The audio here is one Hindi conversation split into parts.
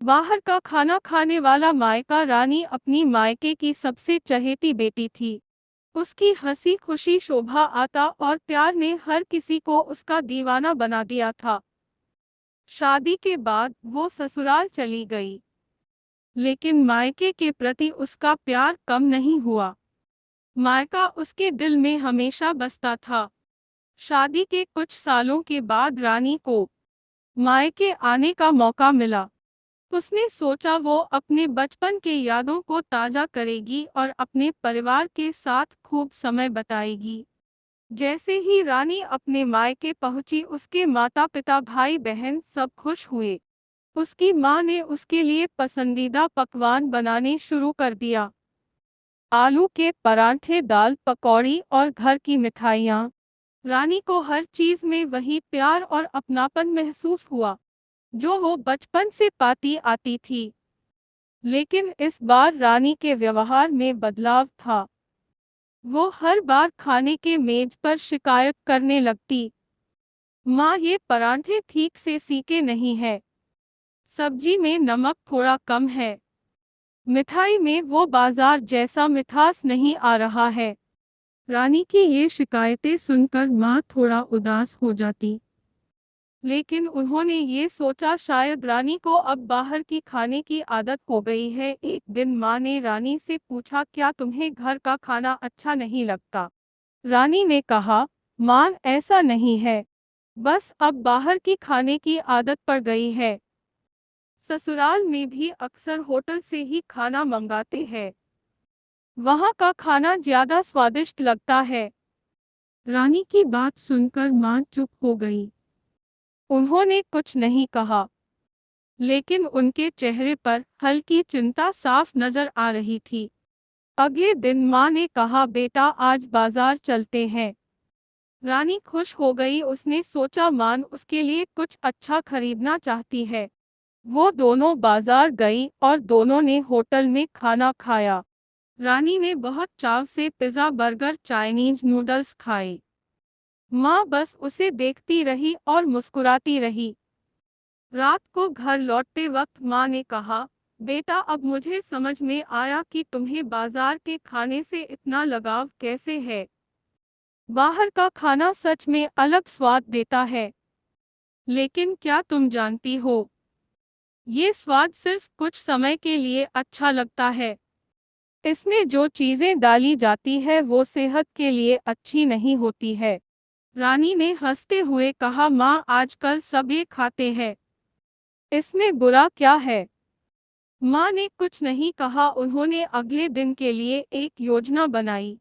बाहर का खाना खाने वाला मायका रानी अपनी मायके की सबसे चहेती बेटी थी। उसकी हंसी खुशी शोभा आता और प्यार ने हर किसी को उसका दीवाना बना दिया था। शादी के बाद वो ससुराल चली गई, लेकिन मायके के प्रति उसका प्यार कम नहीं हुआ। मायका उसके दिल में हमेशा बसता था। शादी के कुछ सालों के बाद रानी को मायके आने का मौका मिला। उसने सोचा वो अपने बचपन के यादों को ताजा करेगी और अपने परिवार के साथ खूब समय बिताएगी। जैसे ही रानी अपने मायके पहुंची, उसके माता पिता भाई बहन सब खुश हुए। उसकी माँ ने उसके लिए पसंदीदा पकवान बनाने शुरू कर दिया। आलू के पराठे, दाल पकौड़ी और घर की मिठाइयाँ। रानी को हर चीज में वही प्यार और अपनापन महसूस हुआ जो वो बचपन से पाती आती थी। लेकिन इस बार रानी के व्यवहार में बदलाव था। वो हर बार खाने के मेज पर शिकायत करने लगती। माँ, ये पराठे ठीक से सीके नहीं है, सब्जी में नमक थोड़ा कम है, मिठाई में वो बाजार जैसा मिठास नहीं आ रहा है। रानी की ये शिकायतें सुनकर माँ थोड़ा उदास हो जाती। लेकिन उन्होंने ये सोचा शायद रानी को अब बाहर की खाने की आदत हो गई है। एक दिन माँ ने रानी से पूछा, क्या तुम्हें घर का खाना अच्छा नहीं लगता? रानी ने कहा, माँ, ऐसा नहीं है, बस अब बाहर की खाने की आदत पड़ गई है। ससुराल में भी अक्सर होटल से ही खाना मंगाते हैं, वहाँ का खाना ज्यादा स्वादिष्ट लगता है। रानी की बात सुनकर माँ चुप हो गई। उन्होंने कुछ नहीं कहा, लेकिन उनके चेहरे पर हल्की चिंता साफ नजर आ रही थी। अगले दिन माँ ने कहा, बेटा आज बाजार चलते हैं। रानी खुश हो गई। उसने सोचा मान उसके लिए कुछ अच्छा खरीदना चाहती है। वो दोनों बाजार गई और दोनों ने होटल में खाना खाया। रानी ने बहुत चाव से पिज्जा, बर्गर, चाइनीज नूडल्स खाए। माँ बस उसे देखती रही और मुस्कुराती रही। रात को घर लौटते वक्त माँ ने कहा, बेटा अब मुझे समझ में आया कि तुम्हें बाजार के खाने से इतना लगाव कैसे है। बाहर का खाना सच में अलग स्वाद देता है, लेकिन क्या तुम जानती हो, ये स्वाद सिर्फ कुछ समय के लिए अच्छा लगता है। इसमें जो चीजें डाली जाती है वो सेहत के लिए अच्छी नहीं होती है। रानी ने हंसते हुए कहा, माँ आजकल सब ये खाते हैं, इसमें बुरा क्या है? माँ ने कुछ नहीं कहा। उन्होंने अगले दिन के लिए एक योजना बनाई।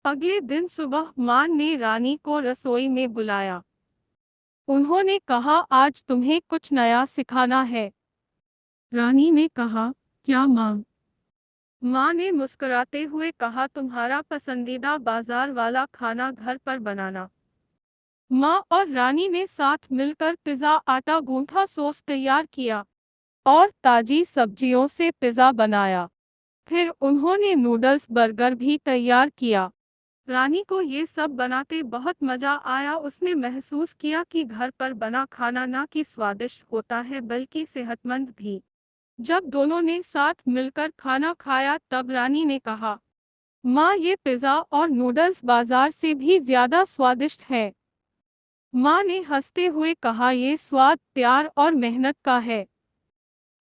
अगले दिन सुबह माँ ने रानी को रसोई में बुलाया। उन्होंने कहा, आज तुम्हें कुछ नया सिखाना है। रानी ने कहा, क्या माँ? माँ ने मुस्कुराते हुए कहा, तुम्हारा पसंदीदा बाजार वाला खाना घर पर बनाना। माँ और रानी ने साथ मिलकर पिज्जा, आटा गूंथा, सॉस तैयार किया और ताजी सब्जियों से पिज्जा बनाया। फिर उन्होंने नूडल्स, बर्गर भी तैयार किया। रानी को ये सब बनाते बहुत मजा आया। उसने महसूस किया कि घर पर बना खाना न कि स्वादिष्ट होता है बल्कि सेहतमंद भी। जब दोनों ने साथ मिलकर खाना खाया तब रानी ने कहा, माँ ये पिज्जा और नूडल्स बाजार से भी ज्यादा स्वादिष्ट है। माँ ने हंसते हुए कहा, ये स्वाद प्यार और मेहनत का है।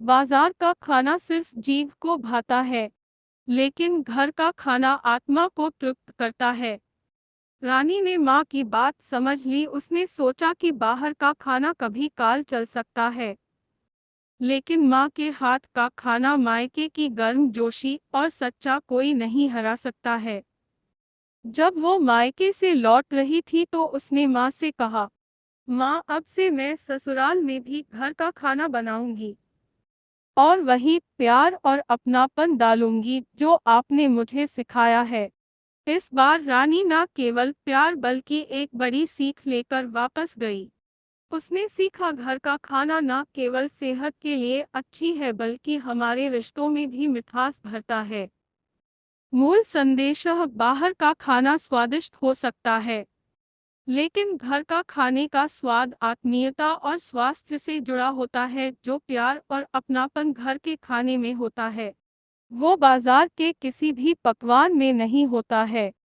बाजार का खाना सिर्फ जीभ को भाता है, लेकिन घर का खाना आत्मा को तृप्त करता है। रानी ने माँ की बात समझ ली। उसने सोचा कि बाहर का खाना कभी काल चल सकता है, लेकिन माँ के हाथ का खाना, मायके की गर्मजोशी और सच्चा कोई नहीं हरा सकता है। जब वो मायके से लौट रही थी तो उसने माँ से कहा, माँ अब से मैं ससुराल में भी घर का खाना बनाऊंगी और वही प्यार और अपनापन डालूंगी जो आपने मुझे सिखाया है। इस बार रानी न केवल प्यार बल्कि एक बड़ी सीख लेकर वापस गई। उसने सीखा घर का खाना न केवल सेहत के लिए अच्छी है बल्कि हमारे रिश्तों में भी मिठास भरता है। मूल संदेश, बाहर का खाना स्वादिष्ट हो सकता है, लेकिन घर का खाने का स्वाद आत्मीयता और स्वास्थ्य से जुड़ा होता है। जो प्यार और अपनापन घर के खाने में होता है, वो बाजार के किसी भी पकवान में नहीं होता है।